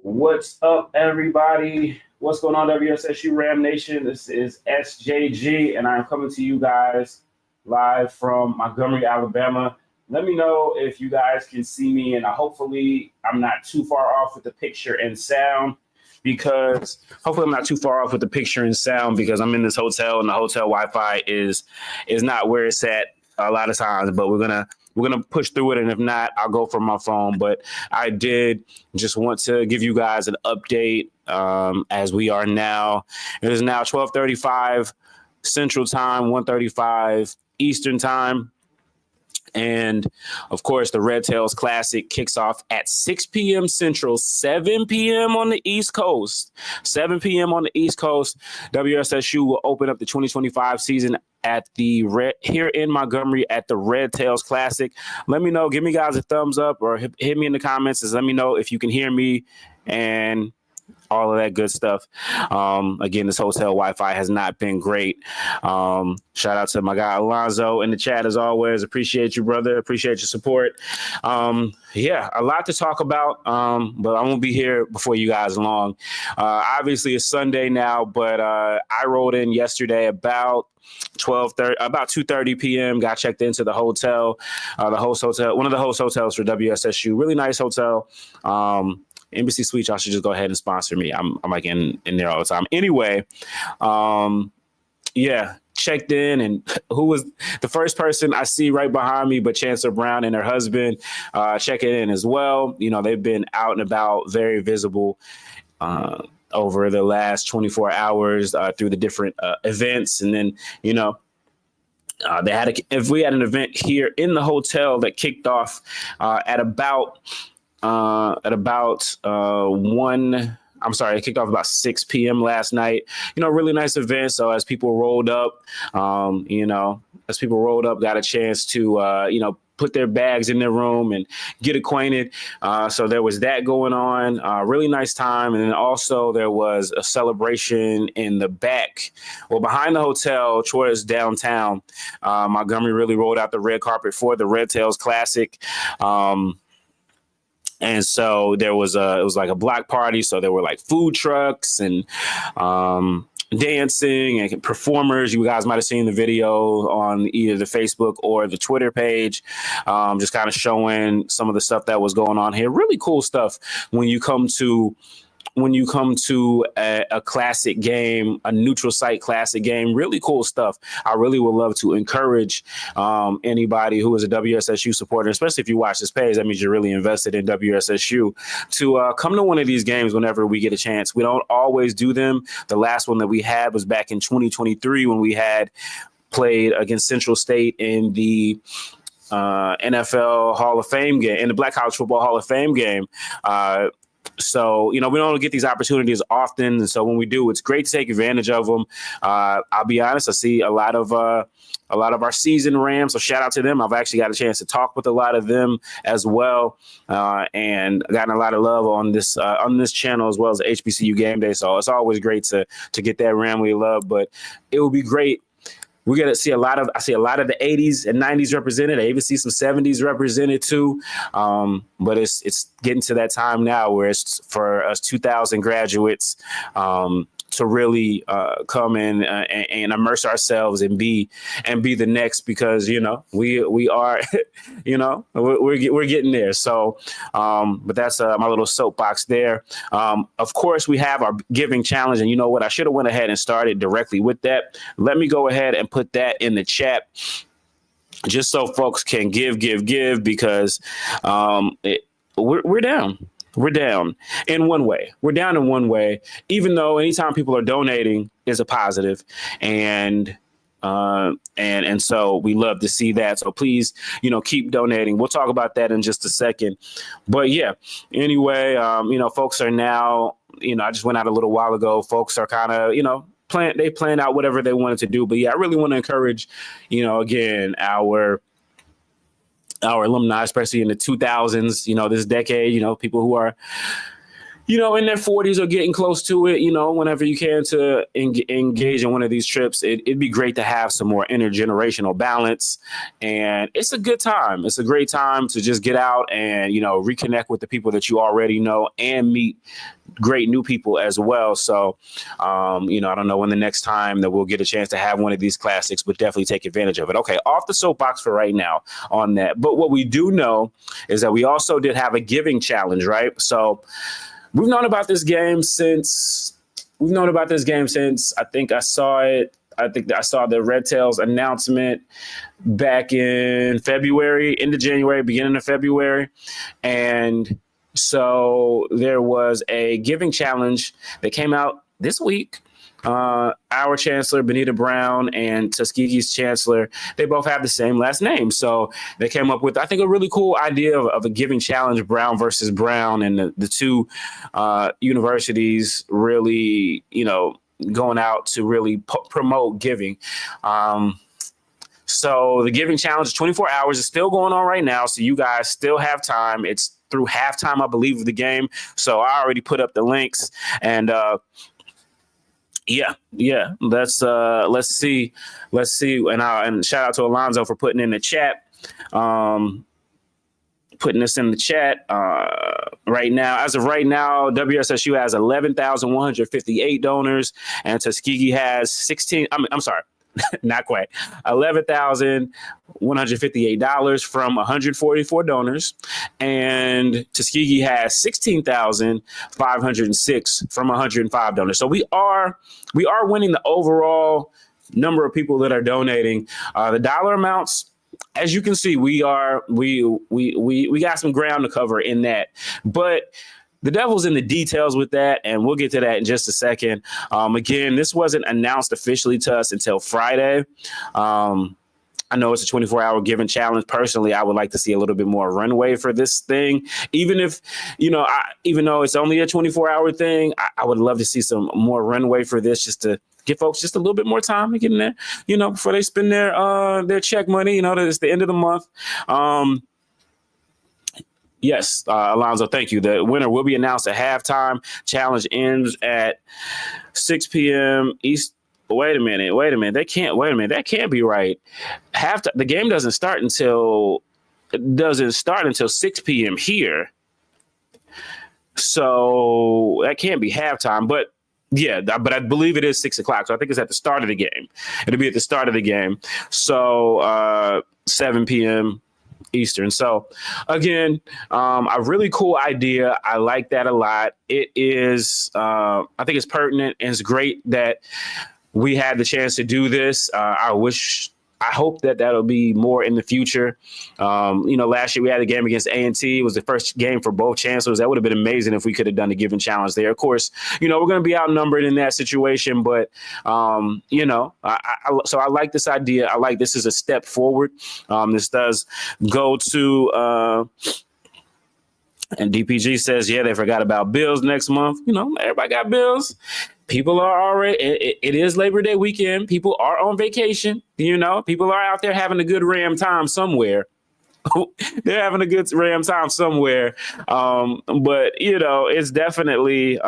What's up, everybody? What's going on, WSSU Ram Nation? This is SJG, and I'm coming to you guys live from Montgomery, Alabama. Let me know if you guys can see me, and hopefully I'm not too far off with the picture and sound because I'm in this hotel, and the hotel Wi-Fi is not where it's at a lot of times, but we're gonna push through it, and if not, I'll go from my phone. But I did just want to give you guys an update as we are now. It is now 12:35 Central Time, 1:35 Eastern Time. And of course, the Red Tails Classic kicks off at 6 p.m. Central, 7 p.m. on the East Coast. 7 p.m. on the East Coast. WSSU will open up the 2025 season at here in Montgomery at the Red Tails Classic. Let me know. Give me guys a thumbs up or hit me in the comments and let me know if you can hear me and all of that good stuff. Again, this hotel Wi-Fi has not been great. Shout out to my guy Alonzo in the chat as always. Appreciate you, brother. Appreciate your support. Yeah, a lot to talk about, but I won't be here before you guys long. Obviously, it's Sunday now, but I rolled in yesterday about 2:30 p.m. Got checked into the hotel, one of the host hotels for WSSU. Really nice hotel. Embassy Suites, y'all should just go ahead and sponsor me. I'm like in there all the time. Anyway, yeah, checked in, and who was the first person I see right behind me but Chancellor Brown and her husband checking in as well. You know, they've been out and about, very visible over the last 24 hours through the different events. And then, you know, if we had an event here in the hotel that kicked off at about it kicked off about 6 p.m. last night. You know, really nice event. So as people rolled up, got a chance to, put their bags in their room and get acquainted. So there was that going on. Really nice time. And then also there was a celebration in the back, behind the hotel towards downtown. Montgomery really rolled out the red carpet for the Red Tails Classic. And so it was like a block party. So there were like food trucks and dancing and performers. You guys might have seen the video on either the Facebook or the Twitter page, just kind of showing some of the stuff that was going on here. Really cool stuff when you come to a classic game, a neutral site classic game. Really cool stuff. I really would love to encourage anybody who is a WSSU supporter, especially if you watch this page, that means you're really invested in WSSU, to come to one of these games whenever we get a chance. We don't always do them. The last one that we had was back in 2023 when we had played against Central State in the NFL Hall of Fame game, in the Black College Football Hall of Fame game. So, we don't get these opportunities often. And so when we do, it's great to take advantage of them. I'll be honest, I see a lot of our seasoned Rams. So shout out to them. I've actually got a chance to talk with a lot of them as well. And gotten a lot of love on this channel as well as HBCU Gameday. So it's always great to get that Ramley love, but it would be great. We're going to see I see a lot of the 80s and 90s represented. I even see some 70s represented too. But it's getting to that time now where it's for us 2000 graduates to really come in and immerse ourselves and be the next, because we are we're getting there. So but that's my little soapbox there. Of course, we have our giving challenge, and you know what, I should have went ahead and started directly with that. Let me go ahead and put that in the chat just so folks can give because we're down. We're down in one way. Even though anytime people are donating is a positive, and so we love to see that. So please, keep donating. We'll talk about that in just a second. But yeah, anyway, folks are now, I just went out a little while ago. Folks are kind of, they planned out whatever they wanted to do. But yeah, I really want to encourage, again, our alumni, especially in the 2000s, this decade, people who are in their 40s or getting close to it, whenever you can to engage in one of these trips, it'd be great to have some more intergenerational balance. And it's a good time. It's a great time to just get out and, reconnect with the people that you already know and meet great new people as well. So, I don't know when the next time that we'll get a chance to have one of these classics, but definitely take advantage of it. Okay, off the soapbox for right now on that. But what we do know is that we also did have a giving challenge, right? So we've known about this game since I think I saw it. I think I saw the Red Tails announcement back in February, end of January, beginning of February. And so there was a giving challenge that came out this week. Our chancellor, Benita Brown, and Tuskegee's chancellor, they both have the same last name. So they came up with, I think, a really cool idea of a giving challenge, Brown versus Brown, and the two universities really, going out to really promote giving. So the giving challenge is 24 hours. It's still going on right now. So you guys still have time. It's through halftime, I believe, of the game. So I already put up the links, and yeah. Let's see. And shout out to Alonzo for putting in the chat. Putting this in the chat right now. As of right now, WSSU has 11,158 donors, and Tuskegee has 16. I'm sorry. Not quite. $11,158 from 144 donors, and Tuskegee has 16,506 from 105 donors. So we are winning the overall number of people that are donating. The dollar amounts, as you can see, we got some ground to cover in that, but the devil's in the details with that, and we'll get to that in just a second. Again, this wasn't announced officially to us until Friday. I know it's a 24-hour giving challenge. Personally, I would like to see a little bit more runway for this thing. Even if, even though it's only a 24-hour thing, I would love to see some more runway for this, just to give folks just a little bit more time to get in there, before they spend their check money. It's the end of the month. Yes, Alonzo, thank you. The winner will be announced at halftime. Challenge ends at 6 p.m. East. Wait a minute. That can't be right. The game doesn't start until 6 p.m. here. So that can't be halftime. But yeah, but I believe it is 6 o'clock. So I think it's at the start of the game. It'll be at the start of the game. So 7 p.m. Eastern. So again, a really cool idea. I like that a lot. It is, I think it's pertinent, and it's great that we had the chance to do this. I hope that that'll be more in the future. Last year we had a game against A&T. It was the first game for both chancellors. That would have been amazing if we could have done the giving challenge there. Of course, we're going to be outnumbered in that situation, but so I like this idea. I like this as a step forward. This does go to and DPG says, yeah, they forgot about bills next month. Everybody got bills. People are already, it is Labor Day weekend. People are on vacation. People are out there having a good ram time somewhere. They're having a good ram time somewhere. But it's definitely,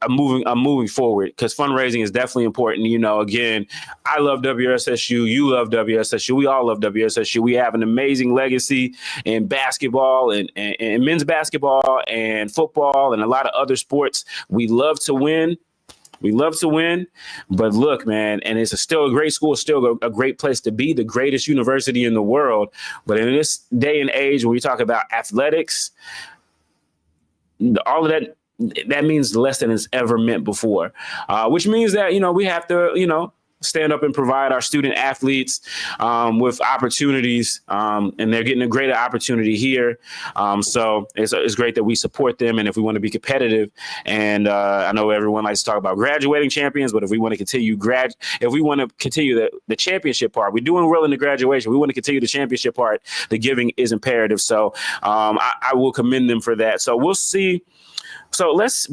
I'm moving forward, because fundraising is definitely important. Again, I love WSSU. You love WSSU. We all love WSSU. We have an amazing legacy in basketball and men's basketball and football and a lot of other sports. We love to win. But look, man, and it's still a great school, still a great place to be, the greatest university in the world. But in this day and age, when we talk about athletics, all of that means less than it's ever meant before, which means that, we have to, stand up and provide our student athletes with opportunities, and they're getting a greater opportunity here. So it's great that we support them. And if we want to be competitive, and I know everyone likes to talk about graduating champions, but if we want to continue the championship part, we're doing well in the graduation. We want to continue the championship part. The giving is imperative. So I will commend them for that. So we'll see. So let's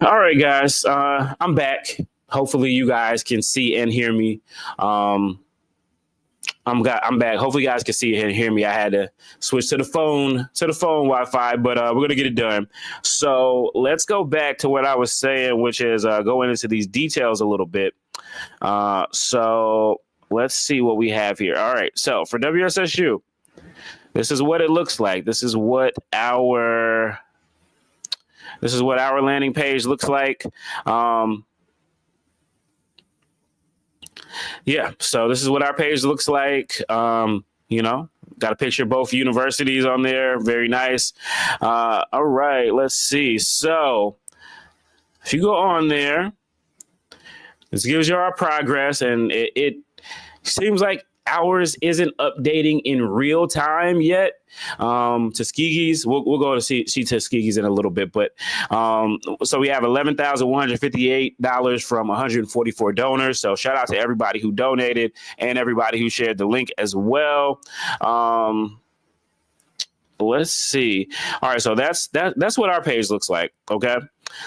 All right, guys. I'm back. Hopefully, you guys can see and hear me. Um, I'm back. Hopefully, you guys can see and hear me. I had to switch to the phone Wi-Fi, but we're gonna get it done. So let's go back to what I was saying, which is going into these details a little bit. So let's see what we have here. All right. So for WSSU, this is what it looks like. This is what our landing page looks like. Yeah, so this is what our page looks like. Got a picture of both universities on there. Very nice. All right, let's see. So if you go on there, this gives you our progress, and it seems like ours isn't updating in real time yet. Tuskegee's, we'll go to see Tuskegee's in a little bit, but so we have $11,158 from 144 donors. So shout out to everybody who donated and everybody who shared the link as well. Let's see. All right, so that's what our page looks like. Okay,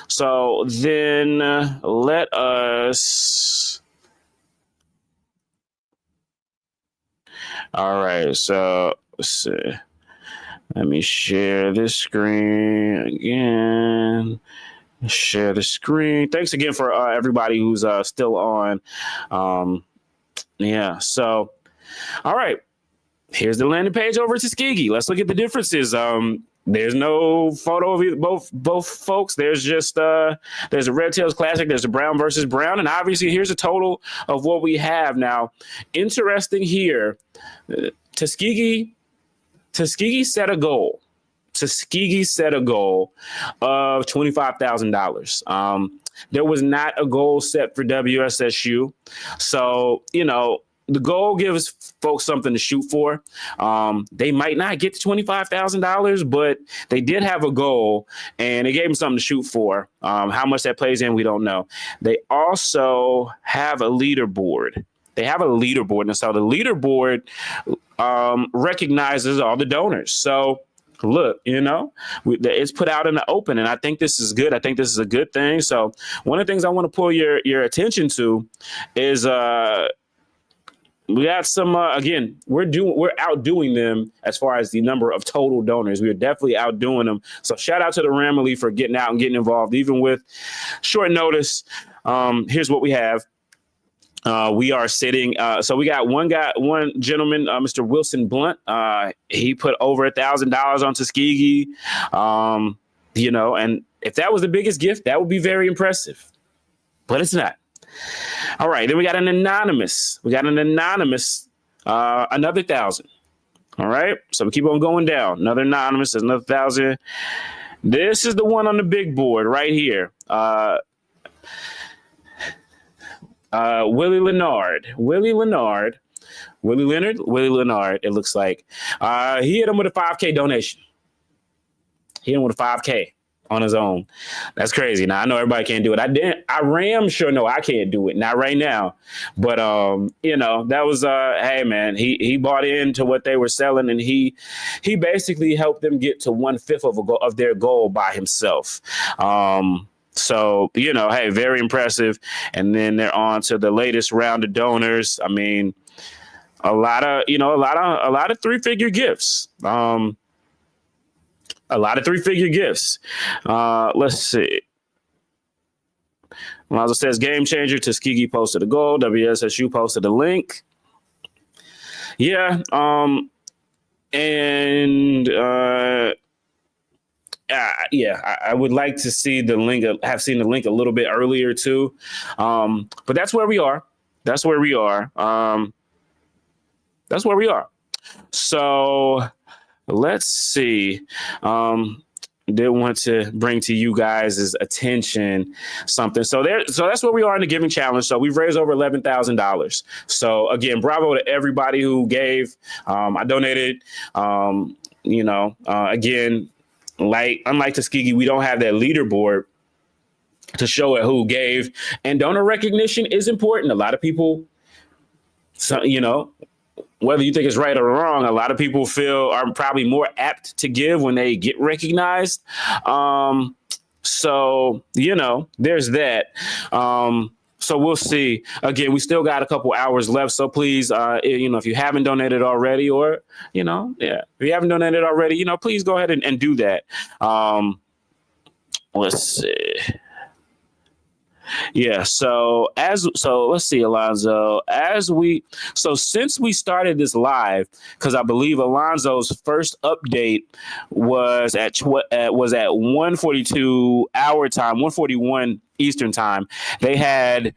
so then let us. All right, so let's see. Let me share this screen again. Share the screen. Thanks again for everybody who's still on. Yeah, so all right. Here's the landing page over to Tuskegee. Let's look at the differences. There's no photo of either, both folks. There's just there's a Red Tails Classic. There's a Brown versus Brown, and obviously here's a total of what we have now. Interesting here, Tuskegee set a goal. Tuskegee set a goal of $25,000. There was not a goal set for WSSU, so the goal gives folks something to shoot for. They might not get to $25,000, but they did have a goal, and it gave them something to shoot for. How much that plays in, we don't know. They also have a leaderboard. And so the leaderboard recognizes all the donors. So look, it's put out in the open, and I think this is good. I think this is a good thing. So one of the things I want to pull your attention to is we got some, again, we're outdoing them as far as the number of total donors. We are definitely outdoing them. So shout out to the Ramily for getting out and getting involved, even with short notice. Here's what we have. We are sitting. So we got one gentleman, Mr. Wilson Blunt. He put over $1,000 on Tuskegee. And if that was the biggest gift, that would be very impressive, but it's not. All right, then we got an anonymous. Another 1,000. All right, so we keep on going down. Another anonymous, there's another 1,000. This is the one on the big board right here. Willie Leonard. It looks like he hit him with a 5K donation. He hit him with a 5K. On his own. That's crazy. Now I know everybody can't do it. I am sure no, I can't do it. Not right now. But that was hey man, he bought into what they were selling, and he basically helped them get to 1/5 of their goal by himself. So, hey, very impressive. And then they're on to the latest round of donors. I mean, a lot of 3-figure gifts. A lot of 3-figure gifts. Let's see. Lonzo says, game changer. Tuskegee posted a goal. WSSU posted a link. Yeah. I would like to see the link, have seen the link a little bit earlier too. But that's where we are. So let's see. Did want to bring to you guys' attention something. So that's where we are in the giving challenge. So we've raised over $11,000. So again, bravo to everybody who gave. I donated. Again, unlike Tuskegee, we don't have that leaderboard to show it who gave. And donor recognition is important. A lot of people, whether you think it's right or wrong, a lot of people are probably more apt to give when they get recognized. So, there's that. So we'll see. Again, we still got a couple hours left. So please, if you haven't donated already, or, if you haven't donated already, please go ahead and do that. Let's see. Yeah. So let's see, Alonzo, since we started this live, because I believe Alonzo's first update was at 1:42 our time, 1:41 Eastern time. They had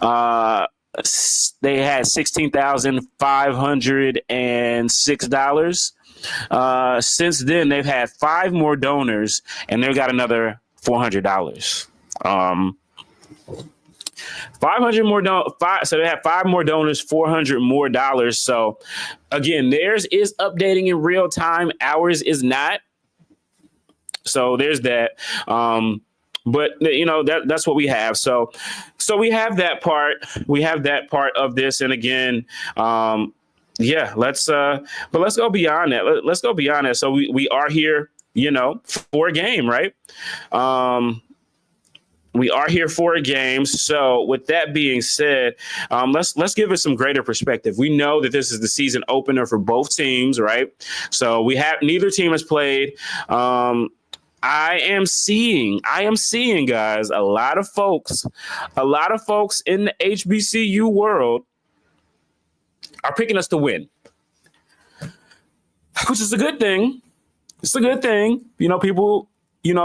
$16,506. Since then, they've had 5 more donors, and they've got another $400. 500 more so they have 5 more donors, $400 more. So again, theirs is updating in real time. Ours is not. So there's that. But that's what we have. So we have that part. We have that part of this. And again, let's go beyond that. Let's go beyond that. So we are here, for a game, right? We are here for a game. So with that being said, let's give it some greater perspective. We know that this is the season opener for both teams, right? So neither team has played. I am seeing, guys, a lot of folks in the HBCU world are picking us to win, which is a good thing. It's a good thing. People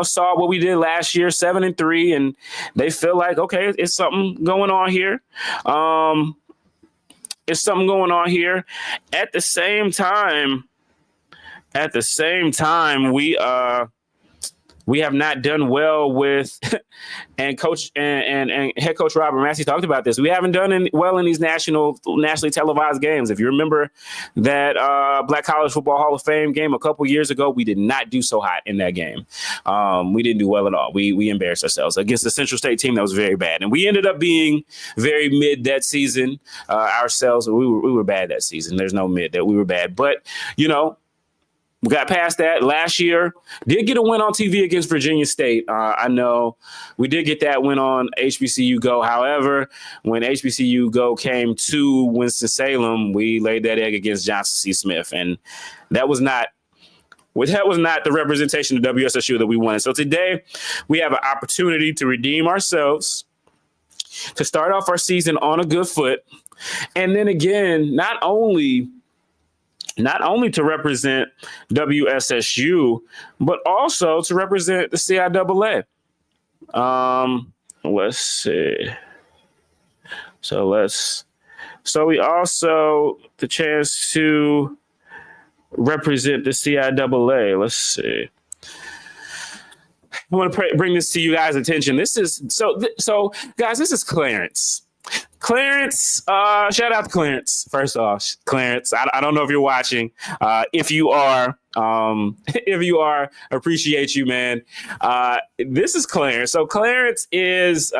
saw what we did last year, 7-3, and they feel like, okay, it's something going on here. It's something going on here. At the same time, we have not done well with, and coach and head coach Robert Massey talked about this. We haven't done well in these nationally televised games. If you remember that Black College Football Hall of Fame game a couple years ago, we did not do so hot in that game. We didn't do well at all. We embarrassed ourselves against the Central State team that was very bad, and we ended up being very mid that season ourselves. We were bad that season. There's no mid that we were bad, but we got past that. Last year, did get a win on TV against Virginia State. I know we did get that win on HBCU Go. However, when HBCU Go came to Winston-Salem, we laid that egg against Johnson C. Smith, and that was not the representation of WSSU that we wanted. So today, we have an opportunity to redeem ourselves, to start off our season on a good foot, and then again, not only to represent WSSU, but also to represent the CIAA. Let's see. So we also the chance to represent the CIAA. Let's see. I want to bring this to you guys' attention. This is so guys, this is Clarence. Clarence, shout out to Clarence. First off, Clarence, I don't know if you're watching. If you are, appreciate you, man. This is Clarence. So Clarence is,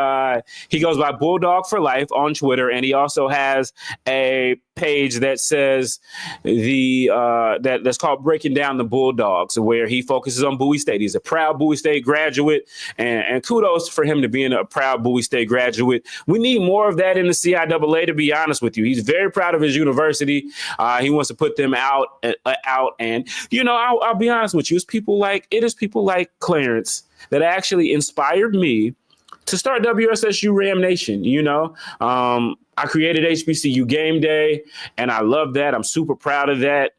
he goes by Bulldog for Life on Twitter, and he also has a page that says that's called Breaking Down the Bulldogs, where he focuses on Bowie State. He's a proud Bowie State graduate, and kudos for him to being a proud Bowie State graduate. We need more of that in the CIAA, to be honest with you. He's very proud of his university. He wants to put them out, and I'll be honest with you. It is people like Clarence that actually inspired me to start WSSU Ram Nation. I created HBCU Gameday, and I love that. I'm super proud of that.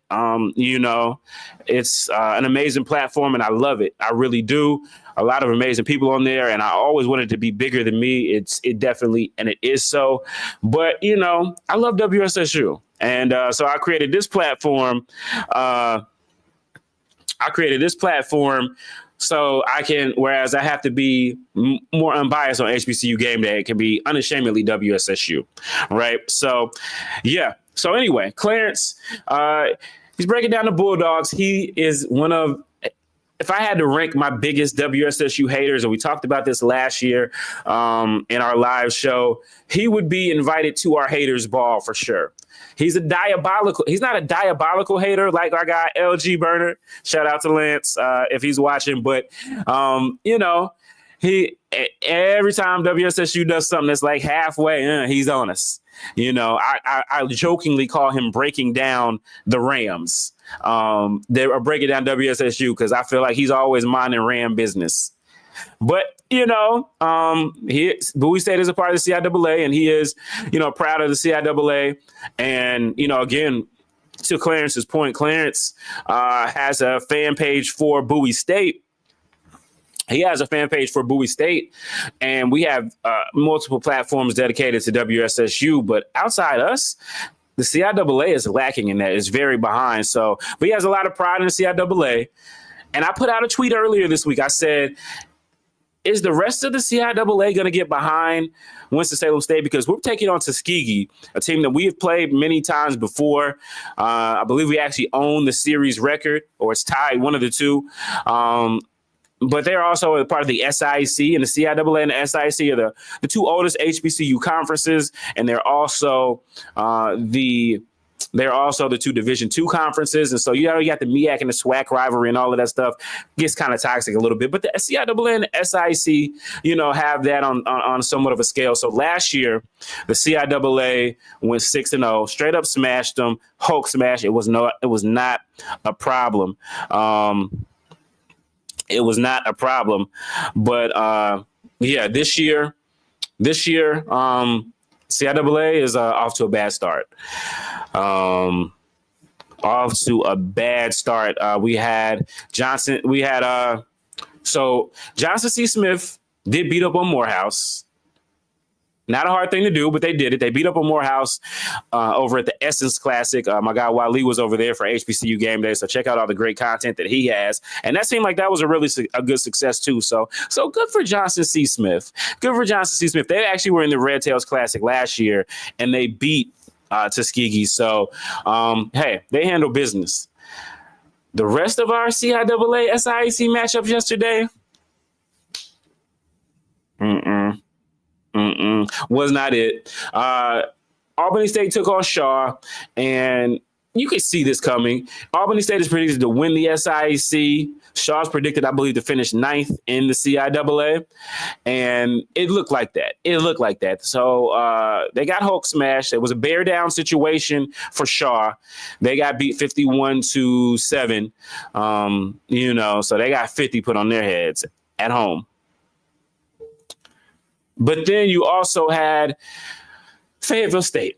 It's an amazing platform, and I love it. I really do. A lot of amazing people on there, and I always wanted to be bigger than me. It definitely, and it is so. But, I love WSSU. And so I created this platform. So I can, whereas I have to be more unbiased on HBCU Gameday, it can be unashamedly WSSU, right? So, yeah. So anyway, Clarence, he's breaking down the Bulldogs. He is one of, if I had to rank my biggest WSSU haters, and we talked about this last year in our live show, he would be invited to our haters ball for sure. He's not a diabolical hater like our guy LG Burner. Shout out to Lance if he's watching. But Every time WSSU does something that's like halfway, he's on us. I jokingly call him breaking down the Rams. They are breaking down WSSU because I feel like he's always minding Ram business. But, Bowie State is a part of the CIAA, and he is, proud of the CIAA. And, again, to Clarence's point, Clarence has a fan page for Bowie State. He has a fan page for Bowie State, and we have multiple platforms dedicated to WSSU. But outside us, the CIAA is lacking in that. It's very behind. So, but he has a lot of pride in the CIAA. And I put out a tweet earlier this week. I said, is the rest of the CIAA going to get behind Winston-Salem State? Because we're taking on Tuskegee, a team that we have played many times before. I believe we actually own the series record, or it's tied, one of the two. But they're also a part of the SIC, and the CIAA and the SIC are the two oldest HBCU conferences, and they're also the two Division II conferences. And so you got the MEAC and the SWAC rivalry and all of that stuff. Gets kind of toxic a little bit. But the CIAA and the SIC, have that on somewhat of a scale. So last year, the CIAA went 6-0, straight up smashed them, Hulk smash. It was not a problem. It was not a problem. But this year, CIAA is off to a bad start. Johnson C. Smith did beat up on Morehouse. Not a hard thing to do, but they did it. They beat up on Morehouse over at the Essence Classic. My guy Wally was over there for HBCU Game Day, so check out all the great content that he has. And that seemed like that was a good success too. So good for Johnson C. Smith. Good for Johnson C. Smith. They actually were in the Red Tails Classic last year, and they beat Tuskegee. So, they handle business. The rest of our CIAA SIAC matchups yesterday, was not it. Albany State took on Shaw, and you could see this coming. Albany State is predicted to win the SIAC. Shaw's predicted, I believe, to finish 9th in the CIAA, and it looked like that. So they got Hulk smashed. It was a bear down situation for Shaw. They got beat 51-7. So they got 50 put on their heads at home. But then you also had Fayetteville State.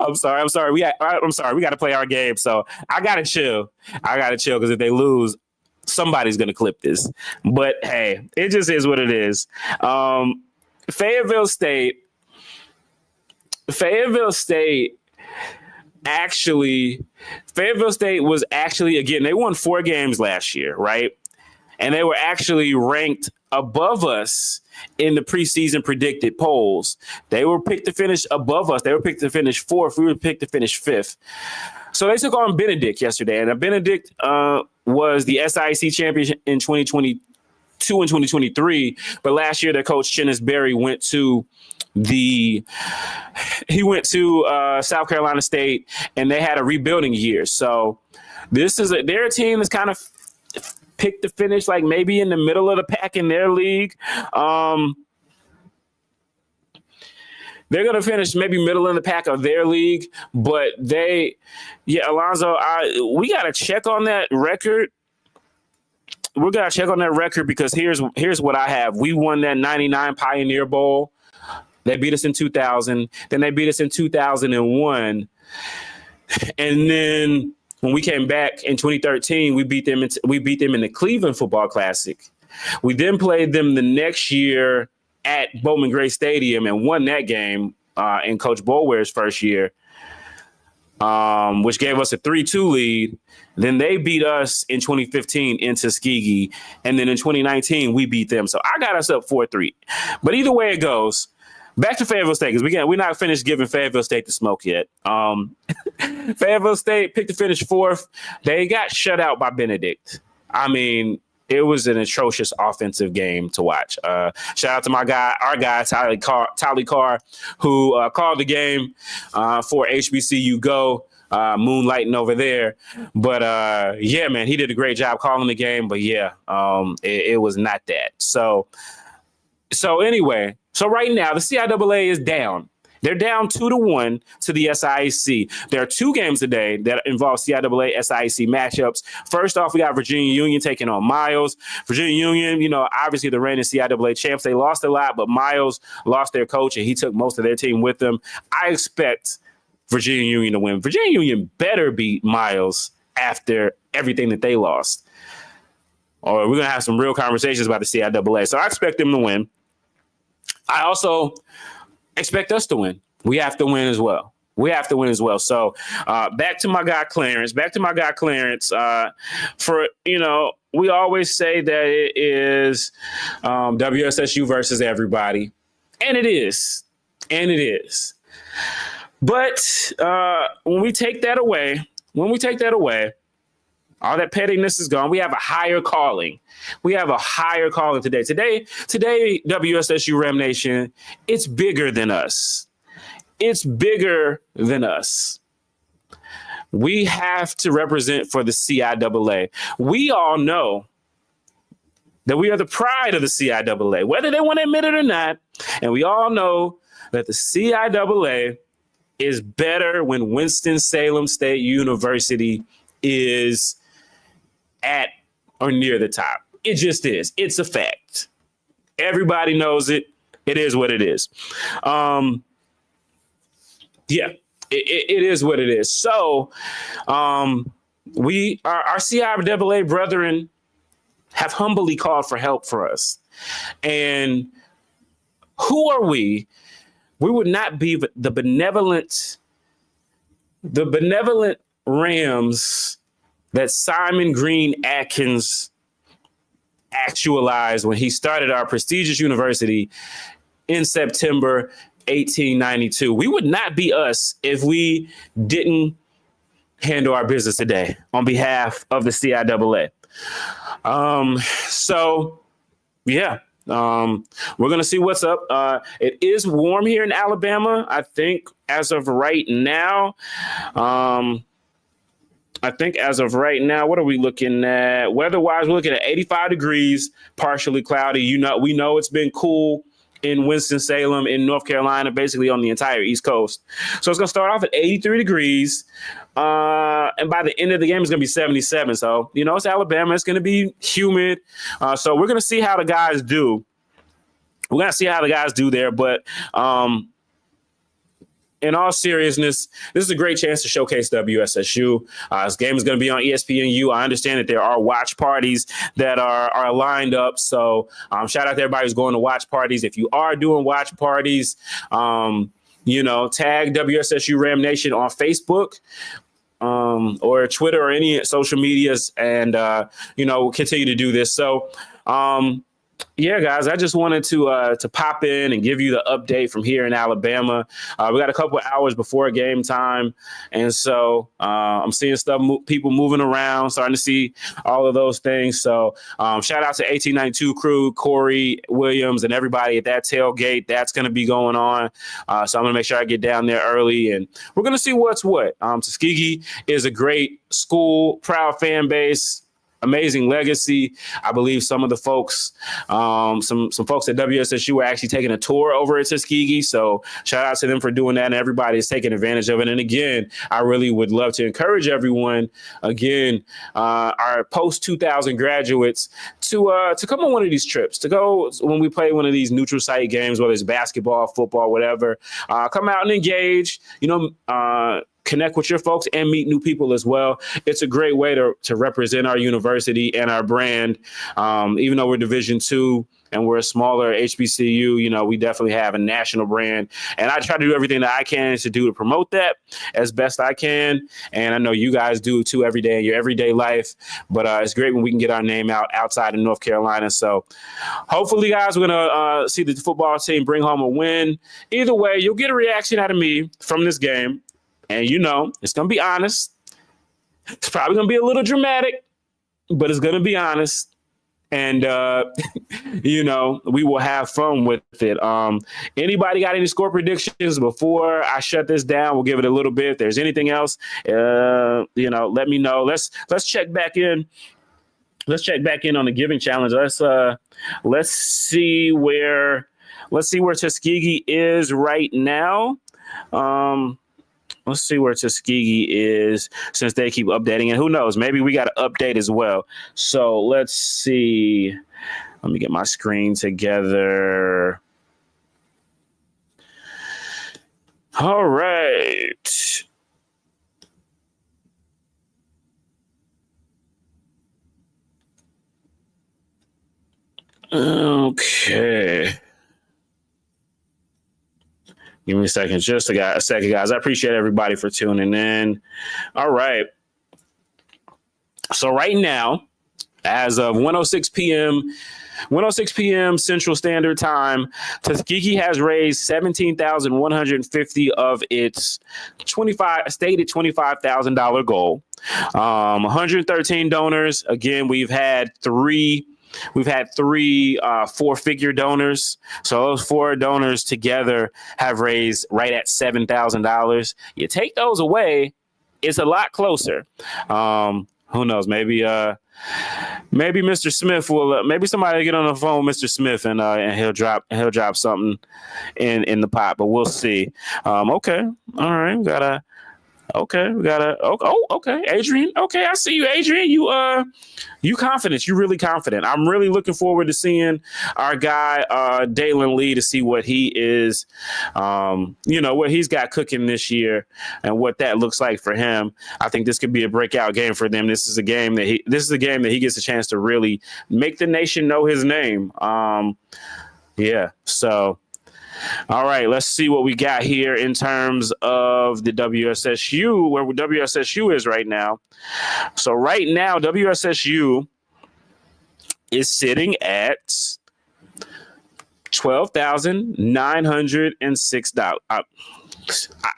I'm sorry. We got to play our game. So I got to chill because if they lose, somebody's going to clip this. But hey, it just is what it is. Fayetteville State was actually, again, they won 4 games last year, right? And they were actually ranked above us in the preseason predicted polls. They were picked to finish above us. They were picked to finish 4th. We were picked to finish 5th. So they took on Benedict yesterday. And Benedict was the SIC champion in 2022 and 2023. But last year, their coach, Chennis Berry, went to South Carolina State, and they had a rebuilding year. So they're a team that's kind of picked to finish like maybe in the middle of the pack in their league. They're going to finish maybe middle in the pack of their league, but Alonzo, we got to check on that record. We're going to check on that record because here's what I have. We won that 99 Pioneer Bowl. They beat us in 2000. Then they beat us in 2001. And then when we came back in 2013, we beat them in the Cleveland Football Classic. We then played them the next year at Bowman Gray Stadium and won that game in Coach Boulware's first year, which gave us a 3-2 lead. Then they beat us in 2015 in Tuskegee. And then in 2019, we beat them. So I got us up 4-3. But either way it goes, back to Fayetteville State, because we're not finished giving Fayetteville State the smoke yet. Fayetteville State picked to finish 4th. They got shut out by Benedict. I mean, it was an atrocious offensive game to watch. Shout out to our guy, Tyler Carr, who called the game for HBCU Go, moonlighting over there. But yeah, man, he did a great job calling the game. But yeah, it was not that. So anyway, so right now the CIAA is down. They're down 2-1 to the SIAC. There are 2 games today that involve CIAA SIAC matchups. First off, we got Virginia Union taking on Miles. Virginia Union, obviously the reigning CIAA champs. They lost a lot, but Miles lost their coach, and he took most of their team with them. I expect Virginia Union to win. Virginia Union better beat Miles after everything that they lost, or we're going to have some real conversations about the CIAA. So I expect them to win. I also expect us to win. We have to win as well. So back to my guy Clarence. We always say that it is WSSU versus everybody. And it is. But when we take that away, all that pettiness is gone. We have a higher calling. Today. Today, WSSU Ram Nation, it's bigger than us. We have to represent for the CIAA. We all know that we are the pride of the CIAA, whether they want to admit it or not. And we all know that the CIAA is better when Winston-Salem State University is at or near the top. It just is. It's a fact. Everybody knows it. It is what it is. It is what it is. So our CIAA brethren have humbly called for help for us. And who are we? We would not be the benevolent Rams that Simon Green Atkins actualized when he started our prestigious university in September 1892. We would not be us if we didn't handle our business today on behalf of the CIAA. We're going to see what's up. It is warm here in Alabama. I think as of right now, what are we looking at? Weather-wise, we're looking at 85 degrees, partially cloudy. We know it's been cool in Winston-Salem, in North Carolina, basically on the entire East Coast. So it's going to start off at 83 degrees. And by the end of the game, it's going to be 77. So, it's Alabama. It's going to be humid. So we're going to see how the guys do. There. But in all seriousness, this is a great chance to showcase WSSU. This game is going to be on ESPNU. I understand that there are watch parties that are lined up. So shout out to everybody who's going to watch parties. If you are doing watch parties, tag WSSU Ram Nation on Facebook or Twitter or any social medias, and we'll continue to do this. So guys, I just wanted to pop in and give you the update from here in Alabama. We got a couple of hours before game time, and so I'm seeing people moving around, starting to see all of those things. So shout out to 1892 crew, Corey Williams, and everybody at that tailgate. That's going to be going on. So I'm going to make sure I get down there early, and we're going to see what's what. Tuskegee is a great school, proud fan base. Amazing legacy. I believe some of the folks, some folks at WSSU were actually taking a tour over at Tuskegee. So shout out to them for doing that. And everybody is taking advantage of it. And again, I really would love to encourage everyone, our post-2000 graduates to come on one of these trips, to go when we play one of these neutral site games, whether it's basketball, football, whatever. Come out and engage, connect with your folks and meet new people as well. It's a great way to represent our university and our brand. Even though we're Division II and we're a smaller HBCU, we definitely have a national brand. And I try to do everything that I can to promote that as best I can. And I know you guys do too every day in your everyday life. But it's great when we can get our name out outside of North Carolina. So hopefully, guys, we're going to see the football team bring home a win. Either way, you'll get a reaction out of me from this game. And, it's going to be honest. It's probably going to be a little dramatic, but it's going to be honest. and we will have fun with it. Anybody got any score predictions before I shut this down? We'll give it a little bit. If there's anything else, let me know. Let's check back in. Let's check back in on the giving challenge. Let's see where Tuskegee is right now. Let's see where Tuskegee is, since they keep updating it. Who knows? Maybe we got to update as well. So let's see. Let me get my screen together. All right. Okay. Give me a second. Just a second, guys. I appreciate everybody for tuning in. All right. So right now, as of 1:06 p.m. Central Standard Time, Tuskegee has raised $17,150 of its stated $25,000 goal. 113 donors. Again, we've had three four-figure donors. So those four donors together have raised right at $7,000. You take those away, it's a lot closer. Who knows? Maybe Mr. Smith will. Maybe somebody get on the phone with Mr. Smith and he'll drop something in the pot. But we'll see. Okay. All right. We got a. Okay. Adrian. Okay. I see you, Adrian. You confident. You really confident. I'm really looking forward to seeing our guy, Dalen Lee, to see what he is, what he's got cooking this year and what that looks like for him. I think this could be a breakout game for them. This is a game that he gets a chance to really make the nation know his name. So. All right, let's see what we got here in terms of the WSSU, where WSSU is right now. So right now, WSSU is sitting at $12,906.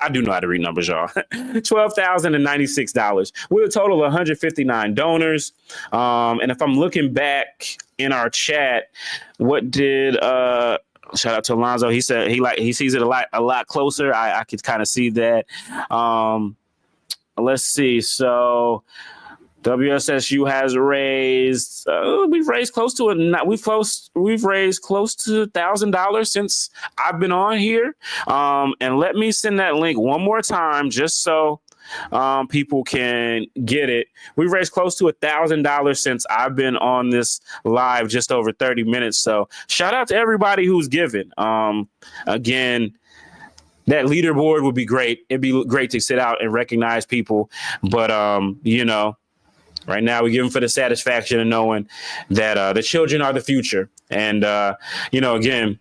I do know how to read numbers, y'all. $12,096 with a total of 159 donors. And if I'm looking back in our chat, what did shout out to Alonzo. He said he sees it a lot closer. I could kind of see that. Let's see. So WSSU has raised. We've raised close to We've raised close to $1,000 since I've been on here. And let me send that link one more time, just so people can get it. We raised close to $1,000 since I've been on this live, just over 30 minutes. So shout out to everybody who's given. Again, that leaderboard would be great. It'd be great to sit out and recognize people. But, right now we give them for the satisfaction of knowing that the children are the future. And, again,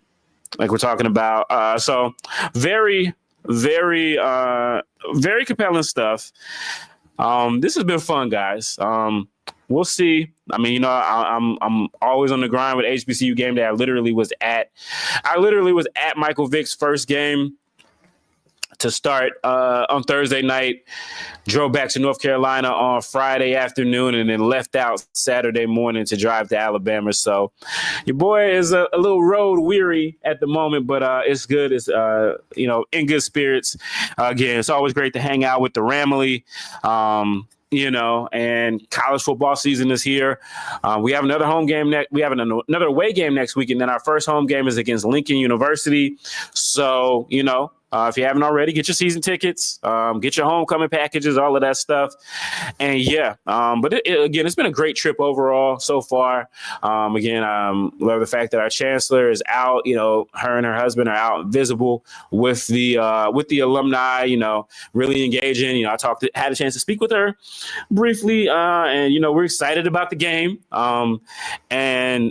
like we're talking about. So very, very, very compelling stuff. This has been fun, guys. We'll see. I mean, I'm always on the grind with HBCU Game Day. I literally was at Michael Vick's first game to start on Thursday night, drove back to North Carolina on Friday afternoon, and then left out Saturday morning to drive to Alabama. So your boy is a little road weary at the moment, but it's good. It's, in good spirits. Again, it's always great to hang out with the Ramily. And college football season is here. We have another home game we have another away game next week, and then our first home game is against Lincoln University. So, if you haven't already, get your season tickets, get your homecoming packages, all of that stuff. And but again, it's been a great trip overall so far. Love the fact that our chancellor is out, her and her husband are out visible with the alumni, really engaging. I had a chance to speak with her briefly, and we're excited about the game. And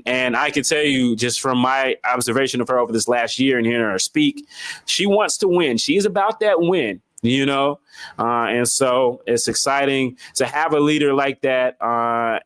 I can tell you, just from my observation of her over this last year and hearing her speak, she wants to win. She's about that win. you know? And so it's exciting to have a leader like that.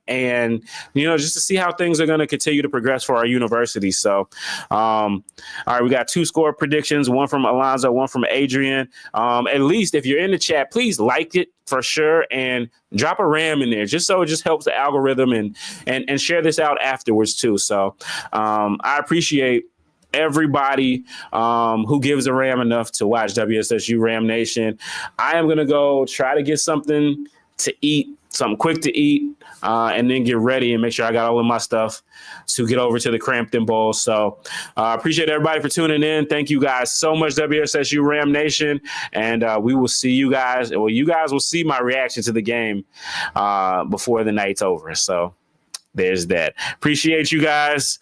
And, you know, just to see how things are going to continue to progress for our university. So, all right, we got 2 score predictions, one from Alonzo, one from Adrian. At least if you're in the chat, please like it for sure and drop a RAM in there just so it just helps the algorithm and share this out afterwards too. So I appreciate everybody who gives a RAM enough to watch WSSU Ram Nation. I am going to go try to get something to eat, something quick to eat, and then get ready and make sure I got all of my stuff to get over to the Crampton Bowl. So appreciate everybody for tuning in. Thank you guys so much, WSSU Ram Nation. And we will see you guys. Well, you guys will see my reaction to the game before the night's over. So there's that. Appreciate you guys.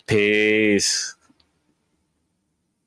Peace.